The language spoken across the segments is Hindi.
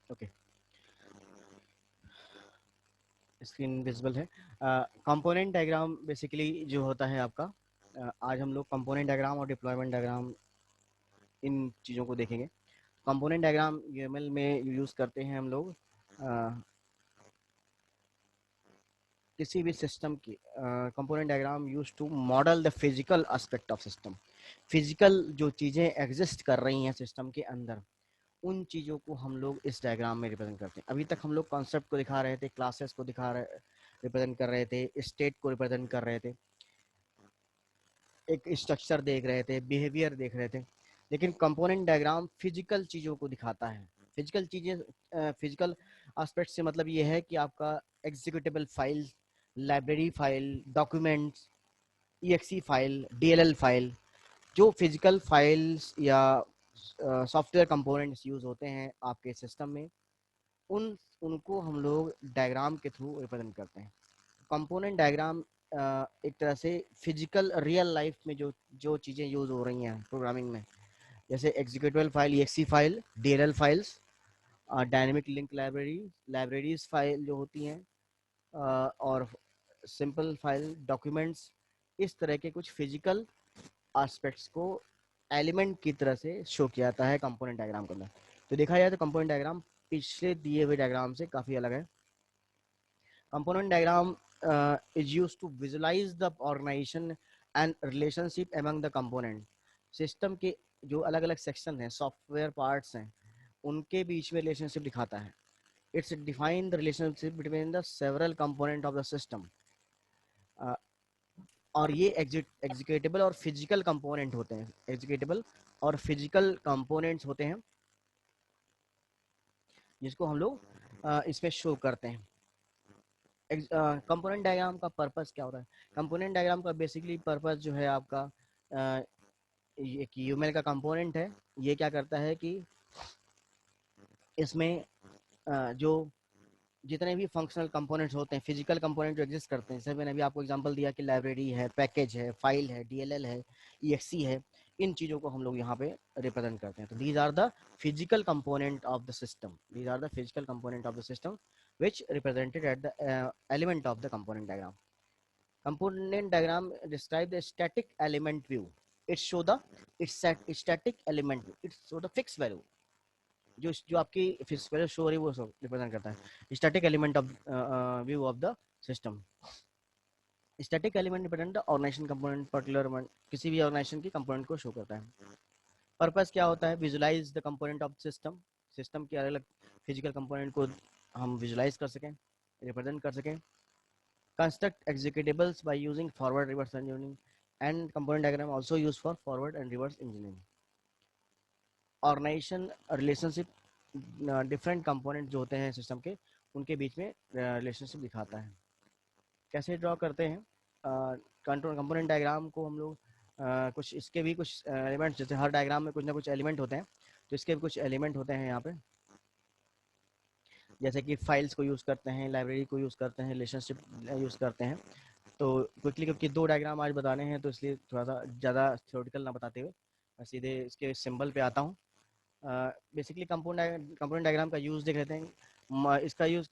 ओके, स्क्रीन विजिबल है। कंपोनेंट डायग्राम बेसिकली जो होता है आपका, आज हम लोग कंपोनेंट डायग्राम और डिप्लॉयमेंट डायग्राम इन चीज़ों को देखेंगे। कंपोनेंट डायग्राम यूएमएल में यूज़ करते हैं हम लोग किसी भी सिस्टम की। Component diagram use to model the physical aspect of system. Physical जो चीज़ें एग्जिस्ट कर रही हैं सिस्टम के अंदर, उन चीज़ों को हम लोग इस डायग्राम में रिप्रेजेंट करते हैं। अभी तक हम लोग कॉन्सेप्ट को दिखा रहे थे, क्लासेस को रिप्रेजेंट कर रहे थे, स्टेट को रिप्रेजेंट कर रहे थे, एक स्ट्रक्चर देख रहे थे, बिहेवियर देख रहे थे। लेकिन कंपोनेंट डायग्राम फिजिकल चीज़ों को दिखाता है। फिजिकल चीज़ें, फिजिकल एस्पेक्ट से मतलब ये है कि आपका executable file, library file, documents, EXE file, DLL file, जो फिजिकल फाइल्स या सॉफ्टवेयर कंपोनेंट्स यूज होते हैं आपके सिस्टम में, उन उनको हम लोग डायग्राम के थ्रू रिप्रेजेंट करते हैं। कंपोनेंट डायग्राम एक तरह से फिजिकल रियल लाइफ में जो जो चीज़ें यूज हो रही हैं प्रोग्रामिंग में, जैसे executable file, EXE file, DLL files, dynamic link libraries file जो होती हैं, और सिंपल फाइल, डॉक्यूमेंट्स, इस तरह के कुछ फिजिकल एस्पेक्ट्स को एलिमेंट की तरह से शो किया जाता है कंपोनेंट डायग्राम के अंदर। तो देखा जाए तो कंपोनेंट डायग्राम पिछले दिए हुए डायग्राम से काफ़ी अलग है। Component diagram is used to visualize the organization and relationship among the component। System के जो अलग अलग सेक्शन हैं, सॉफ्टवेयर पार्ट्स हैं, उनके बीच में रिलेशनशिप दिखाता है। It's define the relationship between the several component of the system. और ये एग्जीक्यूटेबल और फिजिकल कंपोनेंट होते हैं, एग्जीक्यूटेबल और फिजिकल कंपोनेंट्स होते हैं, जिसको हम लोग इसमें शो करते हैं। कंपोनेंट डायग्राम का पर्पस क्या होता है? कंपोनेंट डायग्राम का बेसिकली पर्पस जो है आपका, एक यूएमएल का कंपोनेंट है। ये क्या करता है कि इसमें जो जितने भी फंक्शनल कंपोनेंट्स होते हैं, फिजिकल कंपोनेंट जो एग्जिस्ट करते हैं, जैसे मैंने अभी आपको एग्जांपल दिया कि लाइब्रेरी है, पैकेज है, फाइल है, DLL है, EXE है, इन चीज़ों को हम लोग यहाँ पे रिप्रेजेंट करते हैं। तो these are the physical component of the system, these are the physical component of the system which represented at the element of the component diagram. Component diagram describe the static element view. It show the static element view. It show the fixed value. जो जो आपकी फिक्स वैल्यू शो हो रही है वो सब रिप्रेजेंट करता है। Static element of view of the system. Static element represent the organisation component, particular किसी भी ऑर्गेनाइजेशन की कंपोनेंट को शो करता है। पर्पस क्या होता है? Visualise the component of system. System के अलग अलग फिजिकल कंपोनेंट को हम विजुलाइज कर सकें, रिप्रेजेंट कर सकें। Construct executables by using forward reverse engineering, and component diagram also use for forward and reverse engineering. Organisation relationship, different component जो होते हैं सिस्टम के, उनके बीच में रिलेशनशिप दिखाता है। कैसे ड्रॉ करते हैं कंट्रोल कंपोनेंट डायग्राम को हम लोग? कुछ इसके भी कुछ एलिमेंट्स, जैसे हर डायग्राम में कुछ ना कुछ एलिमेंट होते हैं, तो इसके भी कुछ एलिमेंट होते हैं यहाँ पे, जैसे कि फाइल्स को यूज़ करते हैं, लाइब्रेरी को यूज़ करते हैं, रिलेशनशिप यूज़ करते हैं। तो क्विकली क्योंकि दो डायग्राम आज बताने हैं, तो इसलिए थोड़ा सा ज़्यादा थ्योरेटिकल ना बताते हुए मैं सीधे इसके सिंबल पे आता हूँ। बेसिकली कंपोनेंट डायग्राम का यूज़ देख लेते हैं। इसका use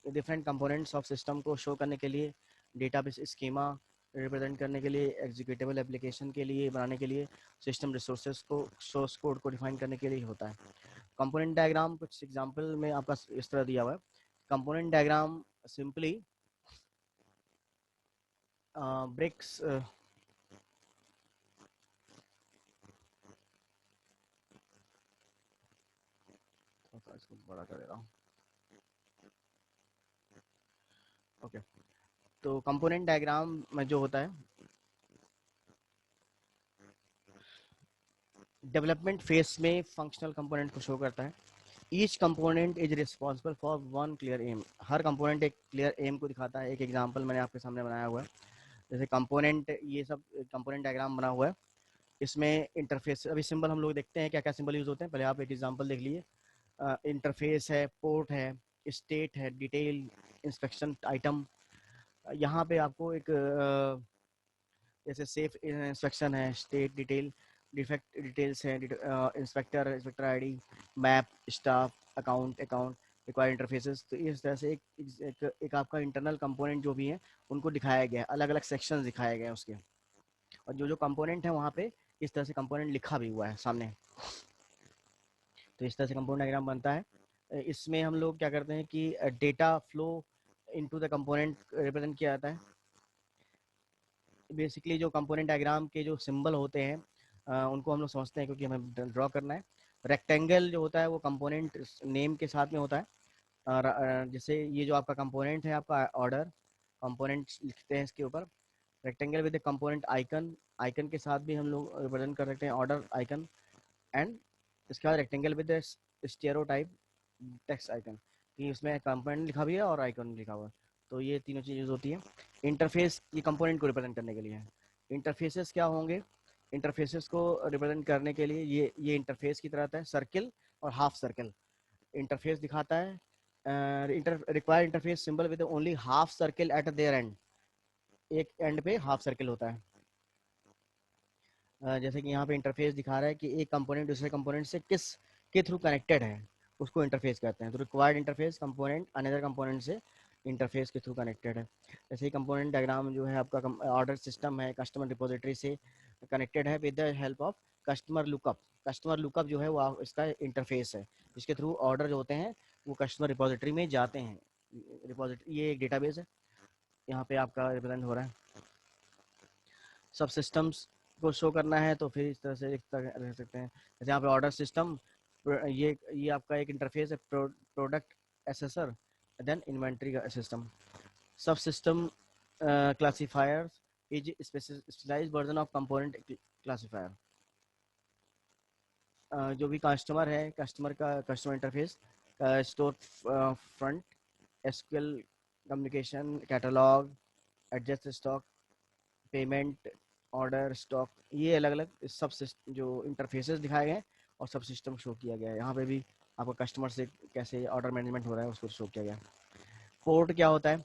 different components of system को शो करने के लिए, डेटाबेस स्कीमा रिप्रेजेंट करने के लिए, एग्जीक्यूटेबल एप्लीकेशन के लिए बनाने के लिए, सिस्टम रिसोर्सेज को, सोर्स कोड को डिफाइन करने के लिए होता है। कंपोनेंट डायग्राम कुछ एग्जांपल में आपका इस तरह दिया हुआ है। कंपोनेंट डायग्राम सिंपली ब्रेक्स, इसको बड़ा कर दे रहा हूँ। ओके, तो कंपोनेंट डायग्राम में जो होता है, डेवलपमेंट फेस में फंक्शनल कंपोनेंट को शो करता है। Each component is responsible for one clear aim. हर कंपोनेंट एक क्लियर एम को दिखाता है। एक एग्जांपल मैंने आपके सामने बनाया हुआ है। जैसे कंपोनेंट, ये सब कंपोनेंट डायग्राम बना हुआ है, इसमें इंटरफेस, अभी सिंबल हम लोग देखते हैं क्या क्या सिंबल यूज होते हैं। पहले आप एक एग्जांपल देख लीजिए। इंटरफेस है, पोर्ट है, स्टेट है, डिटेल, इंस्पेक्शन आइटम। यहाँ पे आपको एक जैसे सेफ इंस्पेक्शन है, स्टेट डिटेल, डिफेक्ट डिटेल्स है, inspector, inspector ID, map, staff, account account required interfaces. तो इस तरह से एक आपका इंटरनल कंपोनेंट जो भी है उनको दिखाया गया है, अलग अलग सेक्शंस दिखाए गए हैं उसके, और जो जो कंपोनेंट है वहाँ पे इस तरह से कंपोनेंट लिखा भी हुआ है सामने। तो इस तरह से कंपोनेंट डायग्राम बनता है। इसमें हम लोग क्या करते हैं कि data flow into the component represent किया जाता है। बेसिकली जो कंपोनेंट डायग्राम के जो सिंबल होते हैं उनको हम लोग समझते हैं, क्योंकि हमें ड्रॉ करना है। रेक्टेंगल जो होता है वो कंपोनेंट नेम के साथ में होता है। जैसे ये जो आपका कंपोनेंट है, आपका ऑर्डर कंपोनेंट लिखते हैं इसके ऊपर। Rectangle with component icon, icon के साथ भी हम लोग रिप्रेजेंट कर सकते हैं ऑर्डर आइकन। एंड इसके बाद rectangle with stereotype text icon, कि उसमें कंपोनेंट लिखा भी है और आइकन लिखा हुआ है। तो ये तीनों चीज़ यूज होती है। इंटरफेस ये कंपोनेंट को रिप्रेजेंट करने के लिए है। इंटरफेसेस क्या होंगे? इंटरफेसेस को रिप्रेजेंट करने के लिए ये इंटरफेस की तरह आता है, सर्किल और हाफ सर्किल इंटरफेस दिखाता है। Required interface symbol with only half circle eight there and, एक एंड पे हाफ सर्किल होता है। जैसे कि यहाँ पे इंटरफेस दिखा रहा है कि एक कंपोनेंट दूसरे कंपोनेंट से किस के थ्रू कनेक्टेड है, उसको इंटरफेस कहते हैं। तो required interface component another component से इंटरफेस के थ्रू कनेक्टेड है। जैसे ही कंपोनेंट डायग्राम जो है आपका ऑर्डर सिस्टम है, कस्टमर रिपोजिटरी से कनेक्टेड है with the help of customer lookup. Customer lookup जो है वो इसका इंटरफेस है, जिसके थ्रू ऑर्डर जो होते हैं वो कस्टमर रिपोजिटरी में जाते हैं। रिपोजिटरी ये एक डेटाबेस है, यहाँ पे आपका रिप्रेजेंट हो रहा है। सब सिस्टम्स को शो करना है तो फिर इस तरह से रह सकते हैं। जैसे यहाँ पे ऑर्डर सिस्टम, ये आपका एक इंटरफेस है, प्रोडक्ट एसेसर, देन इन्वेंट्री का system. Sub system classifiers is specialised version of component classifier. जो भी कस्टमर है, कस्टमर का customer interface, store front, SQL communication, catalogue, adjust stock, payment, order, stock, ये अलग अलग सब जो इंटरफेसेस दिखाए गए हैं और सब सिस्टम शो किया गया है। यहाँ पे भी आपका कस्टमर से कैसे ऑर्डर मैनेजमेंट हो रहा है उसको शो किया गया है। पोर्ट क्या होता है?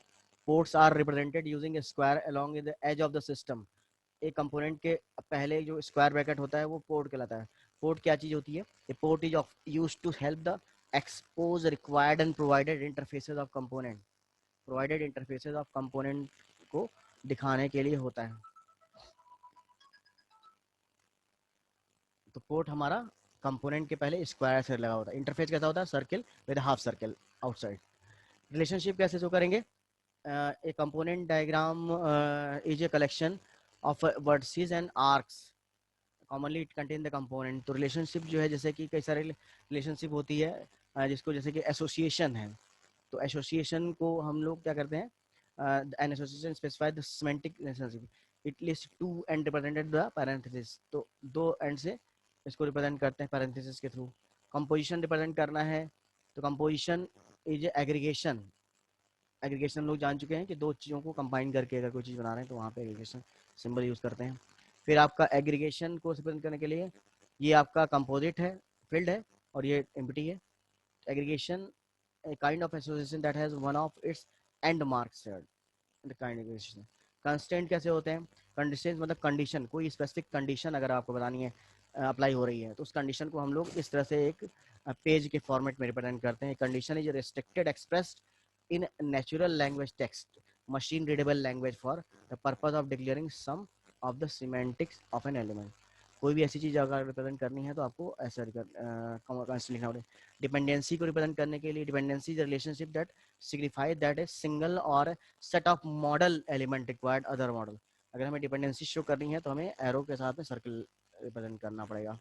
Ports are represented using a square along the edge of the system. एक कंपोनेंट के पहले जो स्क्वायर ब्रैकेट होता है वो पोर्ट कहलाता है। पोर्ट क्या चीज होती है? A port is of used to help the expose required and provided interfaces of component. Provided interfaces of component को दिखाने के लिए होता है। तो पोर्ट हमारा कंपोनेंट के पहले स्क्वायर से लगा होता है। इंटरफेस कैसा होता है? Circle with half circle outside. Relationship कैसे शो करेंगे? ए component diagram is a collection of vertices and arcs, commonly it contain the component. तो रिलेशनशिप जो है, जैसे कि कई सारे रिलेशनशिप होती है जिसको जैसे कि एसोसिएशन है। तो एसोसिएशन को हम लोग क्या करते हैं? An association specify the semantic relationship, it list to and represented the parenthesis. तो दो एंड से इसको रिप्रेजेंट करते हैं पैरेंथेसिस के थ्रू। कंपोजिशन रिप्रेजेंट करना है तो कंपोजिशन इज एग्रीगेशन। एग्रीगेशन हम लोग जान चुके हैं कि दो चीज़ों को कंबाइन करके अगर कोई चीज़ बना रहे हैं तो वहाँ पे एग्रीगेशन सिंबल यूज़ करते हैं। फिर आपका एग्रीगेशन को रिप्रेजेंट करने के लिए ये आपका कंपोजिट है, फील्ड है, और ये एम्प्टी है। Aggregation a kind of association that has one of its end marks shared, the kind of association। Constant कैसे होते हैं? कंडीशन मतलब कंडीशन, कोई स्पेसिफिक कंडीशन अगर आपको बतानी है, अप्लाई हो रही है, तो उस कंडीशन को हम लोग इस तरह से एक पेज के फॉर्मेट में रिप्रेजेंट करते हैं। Condition is restricted expressed in natural language text, machine readable language for the purpose of declaring some of the semantics of an element. कोई भी ऐसी चीज़ अगर रिप्रेजेंट करनी है तो आपको ऐसा लिखना पड़ेगा। डिपेंडेंसी को रिप्रेजेंट करने के लिए, dependency is relationship that signify that a single or set of model element required other model. अगर हमें डिपेंडेंसी शो करनी है तो हमें एरो के साथ में सर्कल रिप्रेजेंट करना पड़ेगा।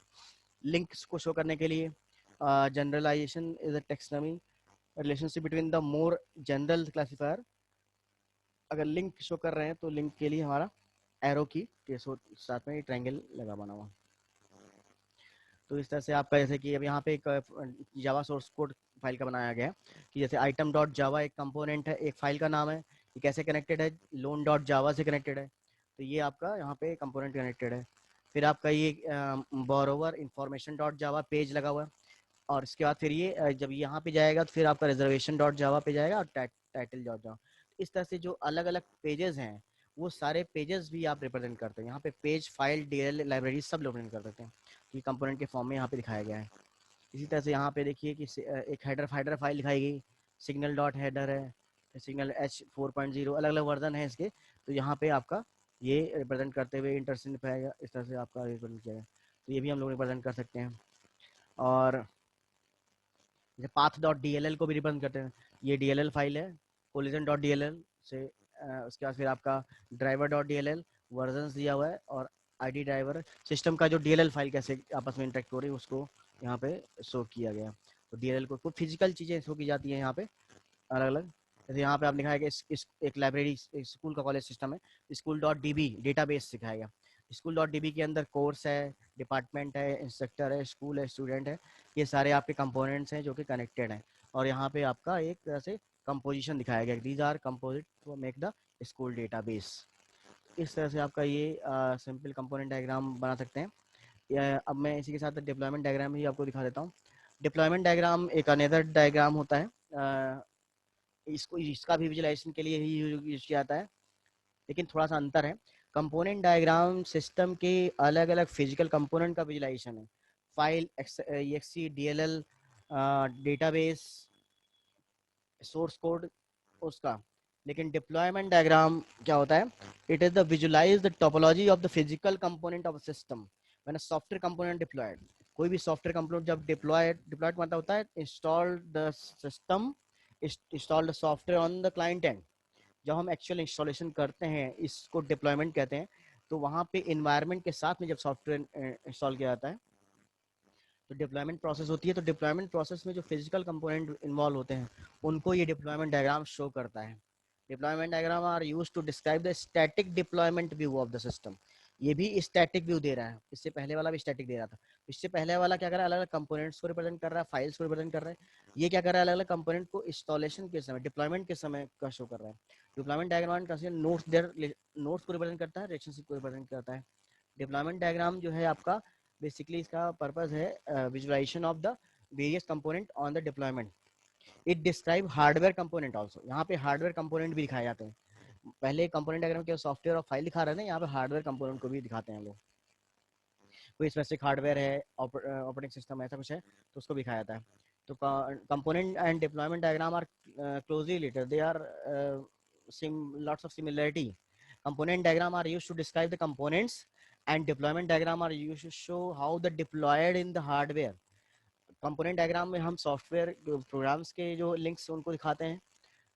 लिंक्स को शो करने के लिए generalisation is a taxonomy, relationship between the more general classifier. अगर लिंक शो कर रहे हैं तो लिंक के लिए हमारा एरो की के साथ में ट्रायंगल लगा बना हुआ। तो इस तरह से आपका, जैसे कि अब यहाँ पे एक जावा सोर्स कोड फाइल का बनाया गया है कि जैसे आइटम डॉट जावा एक कंपोनेंट है, एक फाइल का नाम है। ये कैसे कनेक्टेड है? लोन डॉट जावा से कनेक्टेड है। तो ये आपका यहाँ पे कंपोनेंट कनेक्टेड है। फिर आपका ये बोरोवर इंफॉर्मेशन डॉट जावा पेज लगा हुआ है। और इसके बाद फिर ये जब यहाँ पे जाएगा तो फिर आपका रिजर्वेशन डॉट जावा पे जाएगा और टाइटल डॉट जावा। इस तरह से जो अलग अलग पेजेस हैं वो सारे पेजेस भी आप रिप्रेजेंट करते हैं। यहाँ पे पेज, फाइल, डीएल, लाइब्रेरी सब रिप्रेजेंट कर देते हैं। ये कंपोनेंट के फॉर्म में यहाँ पे दिखाया गया है। इसी तरह से यहाँ पे देखिए कि एक हेडर फाइल दिखाई गई, सिग्नल डॉट हेडर है, सिग्नल H4.0, अलग अलग वर्जन है इसके। तो यहाँ पे आपका ये रिप्रेजेंट करते हुए इंटरसिन पाएगा, इस तरह से आपका रिप्रेजेंट किया गया। तो ये भी हम लोग रिप्रेजेंट कर सकते हैं। और जैसे पाथ डॉट DLL को भी रिप्रेजेंट करते हैं, ये DLL फाइल है, कोलिजन डॉट DLL से उसके बाद फिर आपका ड्राइवर डॉट DLL वर्जन दिया हुआ है, और ID ड्राइवर सिस्टम का जो DLL फाइल कैसे आपस में इंटरेक्ट हो रही है उसको यहाँ पे शो किया गया। तो DLL को कुछ फिजिकल चीज़ें शो की जाती है यहाँ पे अलग अलग। जैसे यहाँ पे आप दिखाया कि एक लाइब्रेरी, स्कूल का कॉलेज सिस्टम है, स्कूल डॉट DB डेटाबेस सिखाएगा। स्कूल डॉट DB के अंदर कोर्स है, डिपार्टमेंट है, इंस्ट्रक्टर है, स्कूल है, स्टूडेंट है, ये सारे आपके कंपोनेंट्स हैं जो कि कनेक्टेड हैं। और यहाँ पे आपका एक तरह से कंपोजिशन दिखाया गया, these are composite to make the school database. इस तरह से आपका ये सिंपल कंपोनेंट डायग्राम बना सकते हैं। अब मैं इसी के साथ डिप्लॉयमेंट डायग्राम भी आपको दिखा देता हूँ। डिप्लॉयमेंट डायग्राम एक अनदर डायग्राम होता है, इसको इसका भी विजुलाइजेशन के लिए ही यूज किया जाता है, लेकिन थोड़ा सा अंतर है। कंपोनेंट डायग्राम सिस्टम के अलग अलग फिजिकल कंपोनेंट का विजुलाइजेशन है, file, EXE, DLL, database, source code उसका। लेकिन डिप्लॉयमेंट डायग्राम क्या होता है, it is the visualise the topology of the physical component of system when a software component deployed. कोई भी सॉफ्टवेयर कंपोनेंट जब डिप्लॉयड मतलब होता है install the system, install the software on the client end. जब हम एक्चुअल इंस्टॉलेशन करते हैं इसको डिप्लॉयमेंट कहते हैं। तो वहाँ पे इन्वायरमेंट के साथ में जब सॉफ्टवेयर इंस्टॉल किया जाता है तो डिप्लॉयमेंट प्रोसेस होती है। तो डिप्लॉयमेंट प्रोसेस में जो फिजिकल कंपोनेंट इन्वॉल्व होते हैं उनको ये डिप्लॉयमेंट डायग्राम शो करता है। Deployment diagram are use to describe the static deployment view of the system. ये भी स्टैटिक व्यू दे रहा है, इससे पहले वाला भी स्टैटिक दे रहा था। इससे पहले वाला क्या कर रहा है, अलग अलग कंपोनेंट्स को रिप्रेजेंट कर रहा है, फाइल्स को रिप्रेजेंट कर रहा है। ये क्या कर रहा है, अलग अलग कंपोनेंट को इंस्टॉलेशन के समय, डिप्लॉयमेंट के समय का शो कर रहा है। डिप्लॉयमेंट डायग्राम का नोट्स देयर, नोट्स को रिप्रेजेंट करता है, रिलेशनशिप को रिप्रेजेंट करता है। डिप्लॉयमेंट डायग्राम जो है आपका बेसिकली इसका पर्पस है visualisation of the various component on the deployment. It describe hardware component also, यहाँ पे हार्डवेयर कंपोनेंट भी दिखाए जाते हैं। पहले कंपोनेंट डायग्राम के सॉफ्टवेयर और फाइल दिखा रहे थे, यहाँ पे हार्डवेयर कंपोनेंट को भी दिखाते हैं लोग। कोई स्पेसिफिक हार्डवेयर है, ऑपरेटिंग सिस्टम ऐसा कुछ है तो उसको दिखाया जाता है। तो component and deployment diagram are closely related, they are lots of similarity. Component diagram are used to describe the components and deployment diagram are used to show how the deployed in the hardware. Component diagram में हम सॉफ्टवेयर प्रोग्राम्स के जो लिंक्स उनको दिखाते हैं,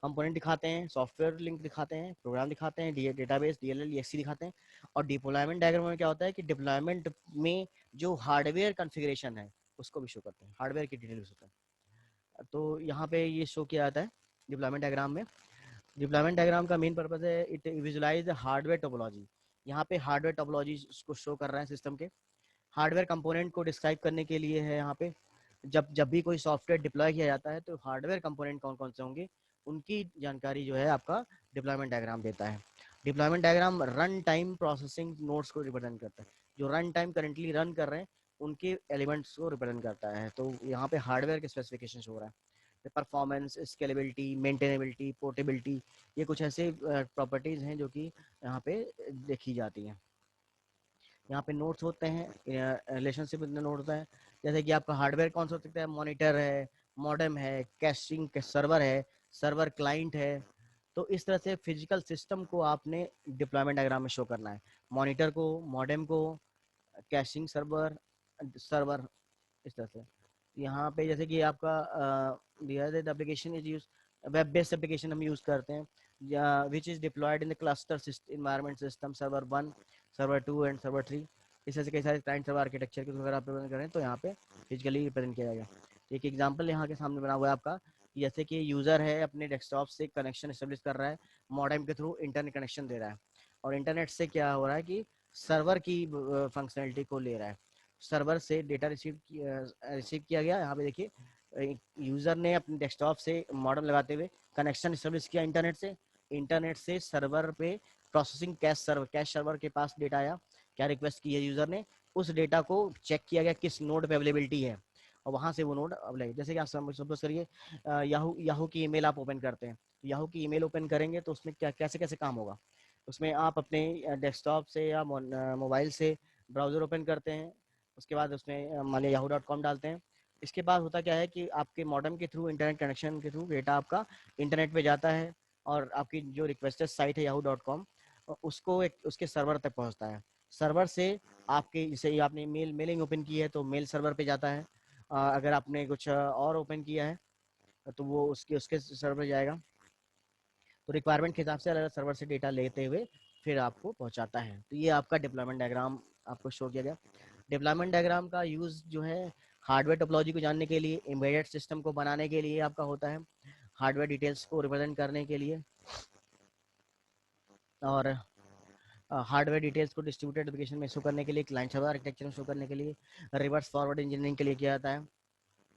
कंपोनेंट दिखाते हैं, सॉफ्टवेयर लिंक दिखाते हैं, प्रोग्राम दिखाते हैं, डेटाबेस DLL EXE दिखाते हैं। और डिप्लॉयमेंट डायग्राम में क्या होता है कि डिप्लॉयमेंट में जो हार्डवेयर कॉन्फ़िगरेशन है उसको भी शो करते हैं, हार्डवेयर की डिटेल्स होता है। तो यहाँ पे ये शो किया जाता है डिप्लॉयमेंट डायग्राम में। डिप्लॉयमेंट डायग्राम का मेन पर्पस है इट विजुलाइज हार्डवेयर टोपोलॉजी। यहाँ पे हार्डवेयर टोपोलॉजी को शो कर रहा है सिस्टम के। हार्डवेयर कंपोनेंट को डिस्क्राइब करने के लिए है यहाँ पे। जब जब भी कोई सॉफ्टवेयर डिप्लॉय किया जाता है तो हार्डवेयर कंपोनेंट कौन कौन से होंगे उनकी जानकारी जो है आपका डिप्लॉयमेंट डायग्राम देता है। Deployment diagram run time processing nodes को रिप्रेजेंट करता है, जो रन टाइम करेंटली रन कर रहे हैं उनके एलिमेंट्स को रिप्रेजेंट करता है। तो यहाँ पे हार्डवेयर के स्पेसिफिकेशन हो रहा है, परफॉर्मेंस, स्केलेबिलिटी, मेंटेनेबिलिटी, पोर्टेबिलिटी, ये कुछ ऐसे प्रॉपर्टीज हैं जो कि यहाँ पे देखी जाती हैं। यहाँ पे नोट्स होते हैं, रिलेशनशिप नोट होता है। जैसे कि आपका हार्डवेयर कौन सा हो सकता है, मॉनिटर है, मॉडेम है, कैशिंग सर्वर है, सर्वर क्लाइंट है। तो इस तरह से फिजिकल सिस्टम को आपने डिप्लॉयमेंट डायग्राम में शो करना है, मॉनिटर को, मॉडेम को, कैशिंग सर्वर, सर्वर, इस तरह से। यहाँ पे जैसे कि आपका दिया है application is use, web based application हम यूज करते हैं which is deployed in the cluster environment system server 1, server 2 and server 3। इस तरह से कई सारे क्लाइंट सर्वर आर्किटेक्चर के अगर आप रिप्रेजेंट करें तो यहाँ पे फिजिकली रिप्रेजेंट किया जाएगा। एक एग्जांपल यहाँ के सामने बना हुआ है आपका, जैसे कि यूजर है अपने डेस्कटॉप से कनेक्शन एस्टेब्लिश कर रहा है, मॉडेम के थ्रू इंटरनेट कनेक्शन दे रहा है, और इंटरनेट से क्या हो रहा है कि सर्वर की फंक्शनलिटी को ले रहा है। सर्वर से डेटा रिसीव किया गया, यहाँ पे देखिए यूजर ने अपने डेस्कटॉप से मॉडेम लगाते हुए कनेक्शन एस्टेब्लिश किया इंटरनेट से। इंटरनेट से सर्वर पे प्रोसेसिंग, कैश सर्वर के पास डेटा आया, क्या रिक्वेस्ट की है यूजर ने, उस डेटा को चेक किया गया किस नोड पे अवेलेबिलिटी है, और वहां से वो नोड अवेलेबल। जैसे कि आप सपोज करिए याहू याहू की ईमेल आप ओपन करते हैं, तो याहू की ईमेल ओपन करेंगे तो उसमें क्या कैसे कैसे काम होगा, उसमें आप अपने डेस्कटॉप से या मोबाइल से ब्राउजर ओपन करते हैं, उसके बाद उसमें मान लिया yahoo.com डालते हैं, इसके बाद होता क्या है कि आपके मॉडेम के थ्रू, इंटरनेट कनेक्शन के थ्रू डेटा आपका इंटरनेट पे जाता है और आपकी जो रिक्वेस्टेड साइट है yahoo.com, उसको एक उसके सर्वर तक पहुंचता है। सर्वर से आपके, जैसे आपने मेलिंग ओपन की है तो मेल सर्वर पे जाता है। अगर आपने कुछ और ओपन किया है तो वो उसके उसके सर्वर जाएगा। तो रिक्वायरमेंट के हिसाब से अलग अलग सर्वर से डेटा लेते हुए फिर आपको पहुंचाता है। तो ये आपका डिप्लॉयमेंट डायग्राम आपको शो किया गया। डिप्लॉयमेंट डायग्राम का यूज़ जो है हार्डवेयर टोपोलॉजी को जानने के लिए, एम्बेडेड सिस्टम को बनाने के लिए आपका होता है, हार्डवेयर डिटेल्स को रिप्रेजेंट करने के लिए, और हार्डवेयर डिटेल्स को डिस्ट्रीब्यूटेड एप्लीकेशन में शो करने के लिए, क्लाइंट सर्वर आर्किटेक्चर में शो करने के लिए, रिवर्स फॉरवर्ड इंजीनियरिंग के लिए किया जाता है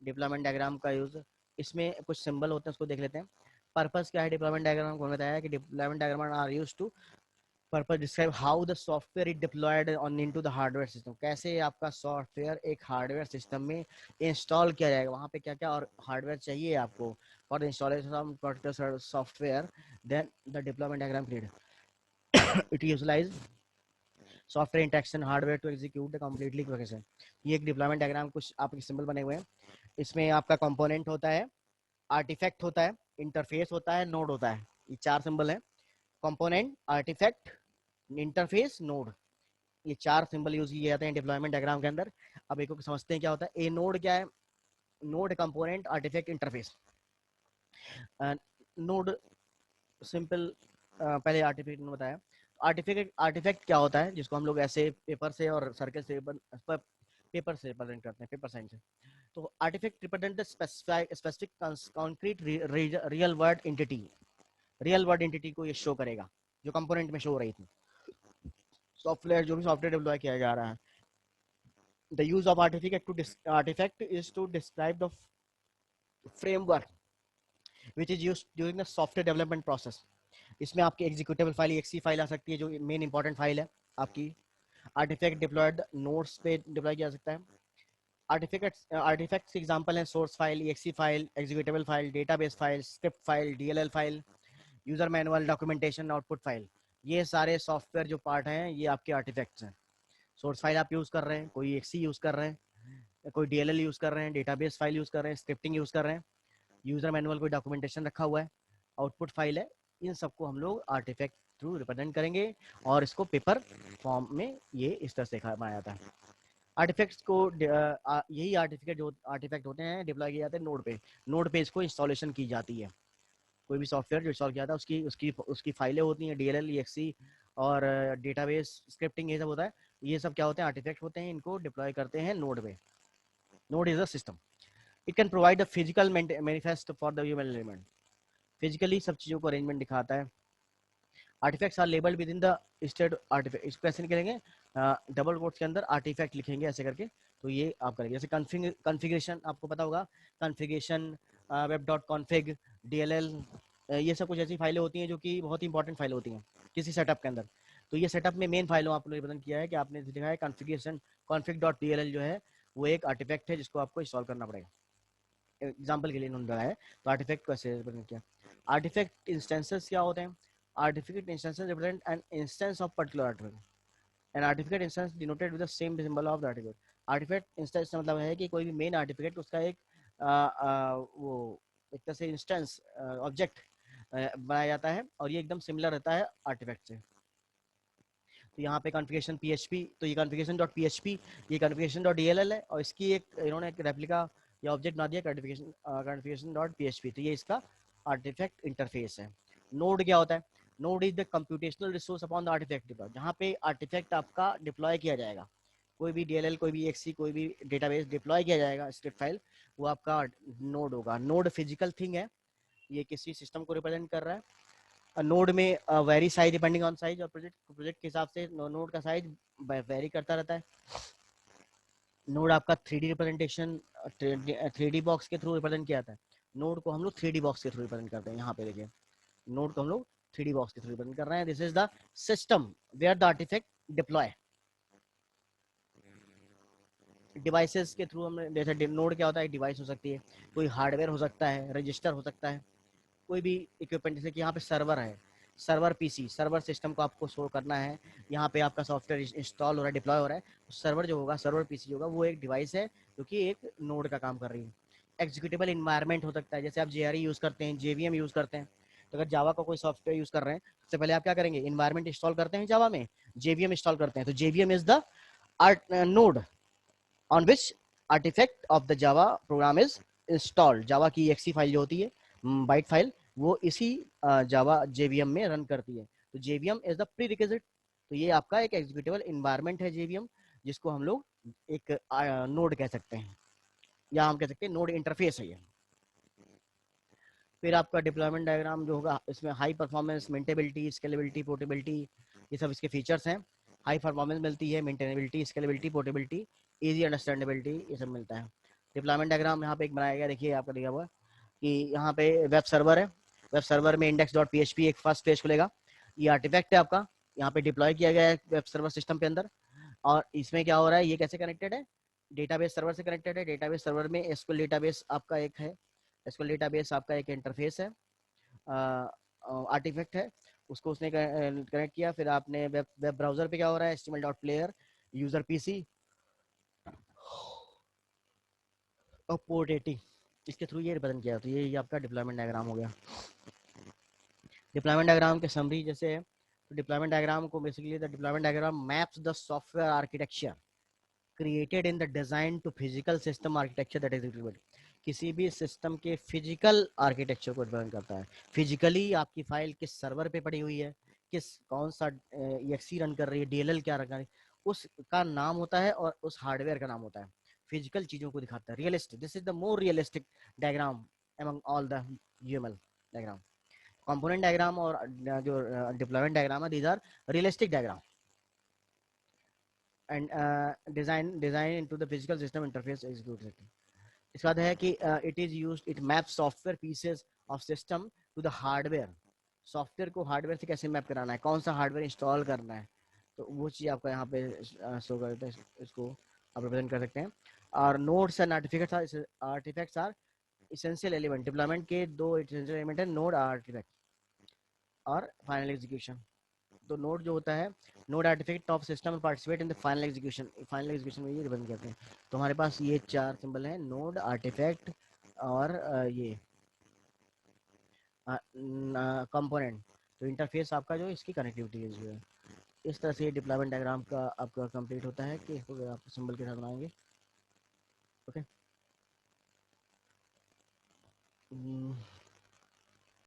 डिप्लॉयमेंट डायग्राम का यूज़। इसमें कुछ सिंबल होते हैं, उसको देख लेते हैं। पर्पस क्या है डिप्लॉयमेंट डायग्राम को बताया है कि deployment diagram are used to purpose describe how the software is deployed on into the hardware system. कैसे आपका सॉफ्टवेयर एक हार्डवेयर सिस्टम में इंस्टॉल किया जाएगा, वहाँ पे क्या क्या और हार्डवेयर चाहिए आपको for the installation of particular software, then the deployment diagram create it utilise software interaction hardware to execute the completely process. ये एक डिप्लॉयमेंट डायग्राम कुछ आपके सिंबल बने हुए हैं। इसमें आपका कंपोनेंट होता है, आर्टिफैक्ट होता है, इंटरफेस होता है, नोड होता है। ये चार सिंबल है, कंपोनेंट, आर्टिफैक्ट, इंटरफेस, नोड। ये चार सिंबल यूज किए जाते हैं डिप्लॉयमेंट डायग्राम के अंदर। अब एक को समझते हैं क्या होता है। ए नोड क्या है? Node, component, artifact, interface. Node simple, पहले आर्टिफैक्ट ने बताया। आर्टिफैक्ट आर्टिफैक्ट क्या होता है, जिसको हम लोग ऐसे पेपर से और सर्कल से पेपर से रिप्रेजेंट करते हैं, पेपर साइन से। तो artifact represent the specific concrete real world entity. Real world entity को ये शो करेगा जो कंपोनेंट में शो हो रही थी। सॉफ्टवेयर, जो भी सॉफ्टवेयर डिप्लॉय किया जा रहा है, the use of artifact is to describe the framework which is used during the software development process. इसमें आपकी एग्जीक्यूटेबल फाइल, एक्सी फाइल आ सकती है जो मेन इंपॉर्टेंट फाइल है आपकी। आर्टिफैक्ट डिप्लॉयड नोड्स पे डिप्लॉय किया जा सकता है। आर्टिफैक्ट्स एग्जांपल हैं source file, exe file, executable file, database file, script file, DLL file, user manual, documentation, output file. ये सारे सॉफ्टवेयर जो पार्ट हैं ये आपके आर्टिफैक्ट्स हैं। सोर्स फाइल आप यूज कर रहे हैं, कोई एक्सी यूज कर रहे हैं, कोई डीएलएल यूज कर रहे हैं, डेटाबेस फाइल यूज कर रहे हैं, स्क्रिप्टिंग यूज कर रहे हैं, यूजर मैनुअल कोई डॉक्यूमेंटेशन रखा हुआ है, आउटपुट फाइल है। इन सबको हम लोग आर्टिफैक्ट थ्रू रिप्रेजेंट करेंगे और इसको पेपर फॉर्म में ये इस तरह से बनाया जाता है। आर्टिफैक्ट्स को यही आर्टिफैक्ट होते हैं, डिप्लॉय किए जाते हैं नोड पे। नोड पे इसको इंस्टॉलेशन की जाती है। कोई भी सॉफ्टवेयर जो इंस्टॉल किया था उसकी उसकी उसकी फाइलें होती हैं, डीएलएल, एक्सी और डेटाबेस, स्क्रिप्टिंग, ये सब होता है। ये सब क्या होते हैं? आर्टिफैक्ट होते हैं। इनको डिप्लॉय करते हैं नोड पे। Node is a system, it can provide a physical manifest for the human element. Physically सब चीज़ों को अरेंजमेंट दिखाता है। Artifacts are labelled with in the state artifact. इसको कैसे निकलेंगे? डबल कोट्स के अंदर आर्टिफैक्ट लिखेंगे ऐसे करके। तो ये आप करेंगे जैसे कॉन्फ़िगरेशन, आपको पता होगा configuration, web dot config, DLL, ये सब कुछ ऐसी फाइलें होती हैं जो कि बहुत ही इंपॉर्टेंट फाइलें होती हैं किसी सेटअप के अंदर। तो ये सेटअप में मेन फाइलों आपने रिप्रेजेंट किया है कि आपने लिखा है कॉन्फ़िगरेशन, कॉन्फ़िग डॉट डीएलएल जो है वो एक आर्टिफैक्ट है जिसको आपको इंस्टॉल करना पड़ेगा। एग्जाम्पल के लिए इन्होंने बताया है। तो आर्टिफैक्ट को ऐसे रिप्रेजेंट किया। आर्टिफैक्ट इंस्टेंसेस क्या होते हैं? Artifact instances represent an instance of particular artifact. An artifact instance denoted with the same symbol of the artifact. Artifact instance का मतलब है कि कोई भी मेन आर्टिफैक्ट उसका एक वो एक तरह से इंस्टेंस ऑब्जेक्ट बनाया जाता है और ये एकदम सिमिलर रहता है आर्टिफैक्ट से। तो यहाँ पे कॉन्फ़िगरेशन PHP, तो ये कॉन्फ़िगरेशन डॉट PHP, ये कॉन्फ़िगरेशन डॉट DLL है और इसकी एक इन्होंने एक रेप्लिका या ऑब्जेक्ट बना दिया कॉन्फ़िगरेशन डॉट PHP। तो ये इसका आर्टिफैक्ट इंटरफेस है। नोड क्या होता है? Node is the computational resource upon the artifact deploy, जहाँ पे आर्टिफैक्ट आपका डिप्लॉय किया जाएगा। कोई भी DLL, कोई भी XC, कोई भी डेटाबेस डिप्लॉय किया जाएगा, स्क्रिप्ट फाइल, वो आपका नोड होगा। नोड फिजिकल थिंग है, ये किसी सिस्टम को रिप्रेजेंट कर रहा है। नोड में very size depending on size, और प्रोजेक्ट के हिसाब से नोड का साइज वेरी करता रहता है। नोड आपका 3D रिप्रेजेंटेशन, 3D बॉक्स के थ्रू रिप्रेजेंट किया जाता है। नोड को हम लोग 3D बॉक्स के थ्रू रिप्रेजेंट करते हैं। यहाँ पे देखिए, नोड को हम लोग 3D बॉक्स के थ्रू रिप्रेजेंट कर रहे हैं। This is the system where the artifact deploy. Devices के थ्रू हम जैसे नोड क्या होता है? डिवाइस हो सकती है, कोई हार्डवेयर हो सकता है, रजिस्टर हो सकता है, कोई भी इक्विपमेंट, जैसे कि यहाँ पे सर्वर है। सर्वर पीसी, सर्वर सिस्टम को आपको शो करना है, यहाँ पे आपका सॉफ्टवेयर इंस्टॉल हो रहा है, डिप्लॉय हो रहा है। सर्वर जो होगा, सर्वर पीसी होगा, वो एक डिवाइस है जो कि एक नोड का काम कर रही है। एग्जीक्यूटेबल इन्वायरमेंट हो सकता है, जैसे आप जेआरई यूज करते हैं, जेवीएम यूज करते हैं। तो अगर जावा का कोई सॉफ्टवेयर यूज कर रहे हैं, सबसे पहले आप क्या करेंगे, इन्वायरमेंट इंस्टॉल करते हैं जावा में, जेवीएम इंस्टॉल करते हैं। तो JVM is the node on which artifact of the java program is installed। जावा की exe फाइल जो होती है, बाइट फाइल, वो इसी जावा जेवीएम में रन करती है। तो JVM is the pre requisite. तो ये आपका एक एग्जीक्यूटेबल इन्वायरमेंट है जेवीएम, जिसको हम लोग एक नोड कह सकते हैं, या हम कह सकते हैं नोड इंटरफेस है ये। फिर आपका डिप्लॉयमेंट डायग्राम जो होगा, इसमें high performance, maintainability, scalability, portability, ये सब इसके फीचर्स हैं। हाई परफॉर्मेंस मिलती है, maintainability, scalability, portability, easy understandability, ये सब मिलता है। डिप्लॉयमेंट डायग्राम यहाँ पे एक बनाया गया, देखिए आपका दिया हुआ कि यहाँ पे वेब सर्वर है, वेब सर्वर में इंडेक्स डॉट पीएचपी एक फर्स्ट पेज खुलेगा, ये आर्टिफैक्ट है आपका, यहाँ पे डिप्लॉय किया गया है वेब सर्वर सिस्टम के अंदर। और इसमें क्या हो रहा है, ये कैसे कनेक्टेड है, डेटाबेस सर्वर से कनेक्टेड है। डेटाबेस सर्वर में एसक्यूएल डेटाबेस आपका एक है, एसक्यूएल डेटाबेस आपका एक इंटरफेस है, आर्टिफैक्ट है, उसको उसने कनेक्ट किया। फिर आपने वेब वेब ब्राउजर पे क्या हो रहा है, HTML dot player, user PC और पोर्ट 80, इसके थ्रू ये रिप्रेजेंट किया। तो ये आपका डिप्लॉयमेंट डायग्राम हो गया। डिप्लॉयमेंट डायग्राम के समरी जैसे है, तो डिप्लॉयमेंट डायग्राम को basically, the deployment diagram maps the software architecture created in the design to physical system architecture that is executed. किसी भी सिस्टम के फिजिकल आर्किटेक्चर को रिप्रेजेंट करता है। फिजिकली आपकी फाइल किस सर्वर पे पड़ी हुई है, किस कौन सा एक्सी रन कर रही है, डीएलएल क्या रन कर रही है, उसका नाम होता है और उस हार्डवेयर का नाम होता है। फिजिकल चीजों को दिखाता है, realistic, this is the more realistic diagram among all the UML diagram. Component diagram और जो डिप्लॉयमेंट डायग्राम है, these are realistic diagram and design into the physical system interface execute. इसके बाद है कि it is used, it map software pieces of system to the hardware. Software को हार्डवेयर से कैसे मैप कराना है, कौन सा हार्डवेयर इंस्टॉल करना है, तो वो चीज़ आपका यहाँ पे शो करता है, इसको आप रिप्रेजेंट कर सकते हैं। और nodes and artifacts are essential element. Deployment के दो इसेंशियल एलिमेंट है, नोड आर्टिफैक्ट और फाइनल एग्जीक्यूशन। तो नोड जो होता है, node artifact of system participate in the final execution, final execution में ये रिप्रेजेंट करते हैं। तो हमारे पास ये चार सिंबल हैं, नोड, आर्टिफैक्ट और ये कंपोनेंट। तो इंटरफेस आपका जो इसकी कनेक्टिविटी है जो है, इस तरह से डिप्लॉयमेंट डायग्राम का आपका कंप्लीट होता है कि इसको आप सिंबल के साथ बनाएंगे। ओके।